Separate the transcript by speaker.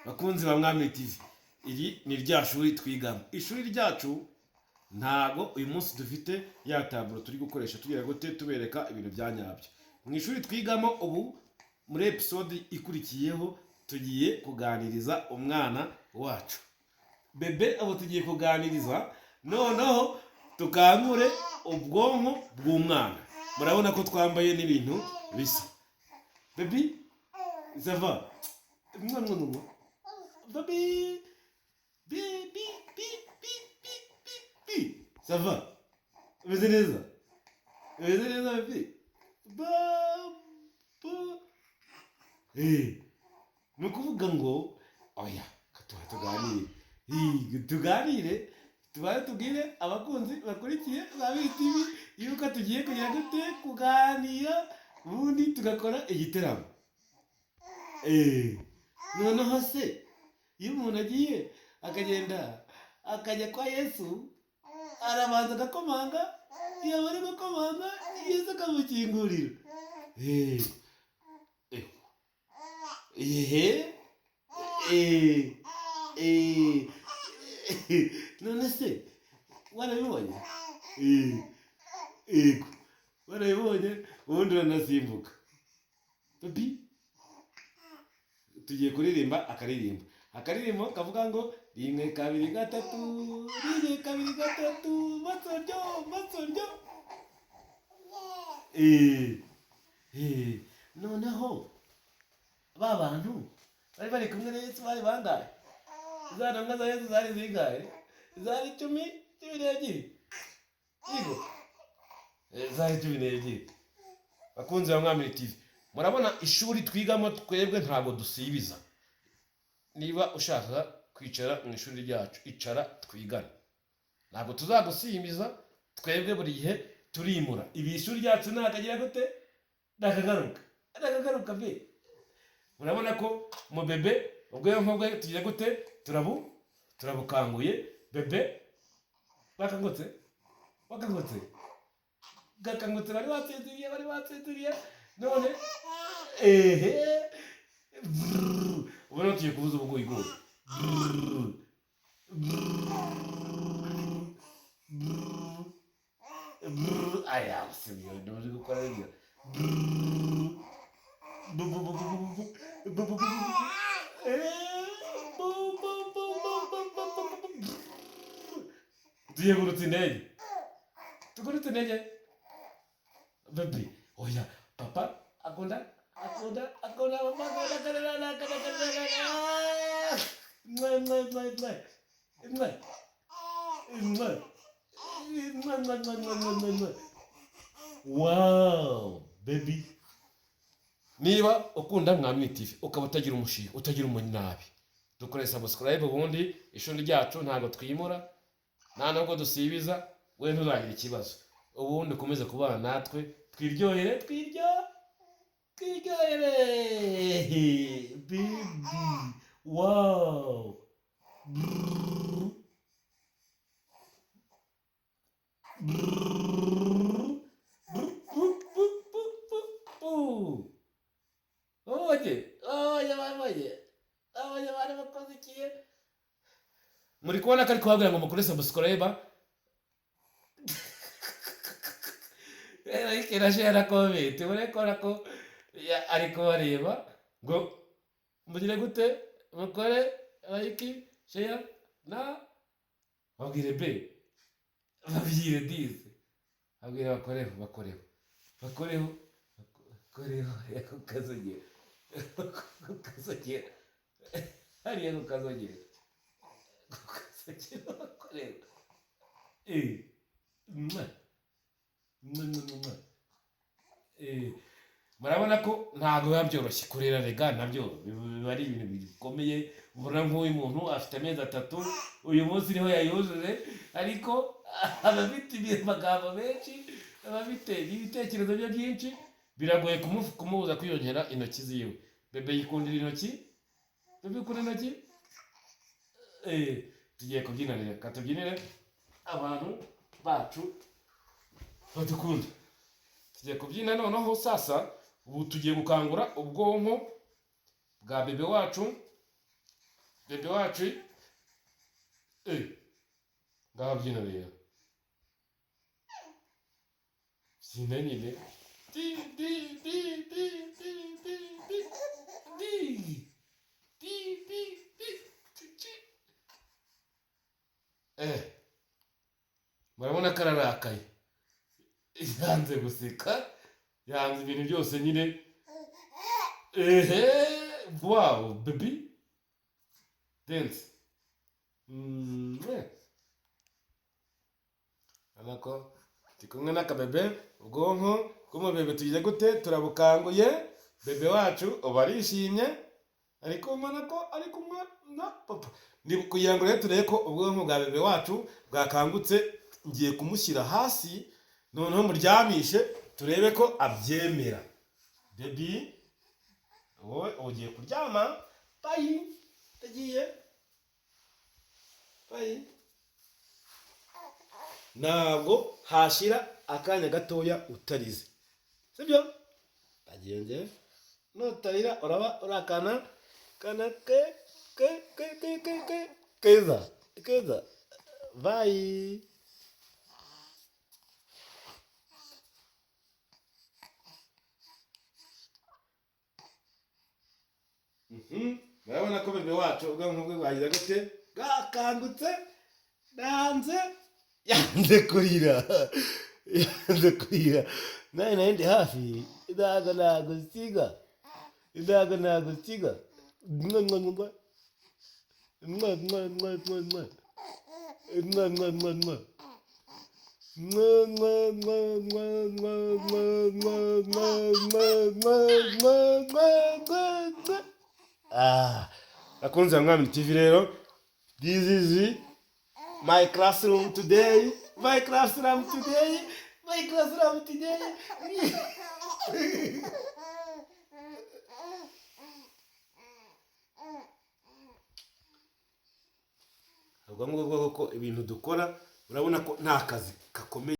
Speaker 1: bakunzi ba Mwami TV, iri ni rya shuri twigamo. Ishuri ryacu ntago uyu munsi dufite ya taburo turi gukoresha tugira gute tubereka ibintu bya nyabyo. Mu ishuri twigamo ubu muri episode ikurikiyeho tugiye kuganiriza umwana wacu. Bebe abo tugiye kuganiriza noneho tukangure ubwonko bw'umwana. Murabona ko twambaye n'ibintu bisa. Baby, ça va? Baby, baby, ça va? Umeze neza? Umeze neza baby? Ni ukuvuga ngo oya tuganire tubaye tubwire abakunzi bakurikiye za BTV yuko tugiye kugira gute kuganira ubundi tugakora igiteramo. Noneho se iyo umuntu agiye akagenda akajya kwa Yesu arabanza agakomanga, iyo bari gukomanga Yesu akamukingurira. None se warabibonye? Warabibonye ubundi uranasimbuka. Baby, tugiye kuririmba akaririmbo kavuga ngo 1 2 3 1 2 3 matsoryo. Noneho ba bantu bari kumwe na Yesu bari bangahe? Za nanga za Yesu zari zingahe? Zari 10 n'ebyiri. Yego. Zari 10 n'ebyiri. Bakunzi ba Mwami TV, murabona ishuri twigamo twebwe ntago dusibiza. Niba ushaka kwicara mu ishuri ryacu icara twigane. Ntabwo tuzagusimbiza, twebwe buri gihe turimura. Ibi ishuri ryacu nakagira gute? Ndakagaruka be. Murabona ko mu bebe ubwo bwe tugiye gute? Turabukanguye bebe bakangutse bari batsinziriye none ubona tugiye kuvuza ubuguyiguyi. Aya sibyo ndoje gukora ibyo. Tugurutse intege. Baby, oya papa akunda wow baby. Niba ukunda Mwami TV ukaba utagira umushiha utagira umunabi, dukore subscribe ubundi ishuri ryacu ntago twimura nta nubwo dusibiza, we nturagira ikibazo. Ubundi ukomeze kubana natwe twiryohere baby. Wow. Abanye bakoze ikiye. Muri kubona ko ari kuhabwira ngo mukore subscribe. Kirashera comment urekora ko ariko bareba ngo mugire gute mukore like share na babwire be babwire dize abwire bakoreho yakukazogera hariya kukazogera bakoreho murabona ko ntago biba byoroshye kurera rega, nabyo biba ari ibintu bikomeye. Ubona nk'uyu muntu afite amezi 3 uyu munsi niho yayujuje, ariko abafite amagambo menshi, abafite ibitekerezo bye byinshi, biragoye kumubuza kwiyongera intoki ziwe. Bebe yikundira intoki. Bebe ukunda intoki. Tugiye kubyinira abantu bacu badukunda. Tugiye kubyina noneho sasa. Ubu tugiye gukangura ubwonko bwa bebe wacu bebe wacu ngaho byino rero byina nyine di di di di di di di di di di di. Murabona ko ararakaye, yanze guseka, yanze ibintu byose nyine. Wow baby dance. Anako tikumwe n'akabebe, ubwonko bw'umubebe tugiye gute turabukanguye, bebe wacu uba arishimye, ariko ubona ko ari kumwe na papa. Ni kugira ngo rero turebe ko ubwonko bwa bebe wacu bwakangutse. Ngiye kumushyira hasi noneho muryamishe turebe ko abyemera. Baby wowe ugiye kuryama. Bye, tagiye. Bye. Ntabwo hashira akanya gatoya utarize, sibyo? Tagiye nutarira uraba urakana kana keza. Bye. Murabona ko bebe wacu ubwonko bwe bwagize gute bwakangutse. Yanze kurira. Naye ndi hafi. Ntago nagusiga. Akunze Mwami TV rero. This is my classroom today. Ubwo ngubwo ko ibintu dukora urabona ko nta kazi gakomeye.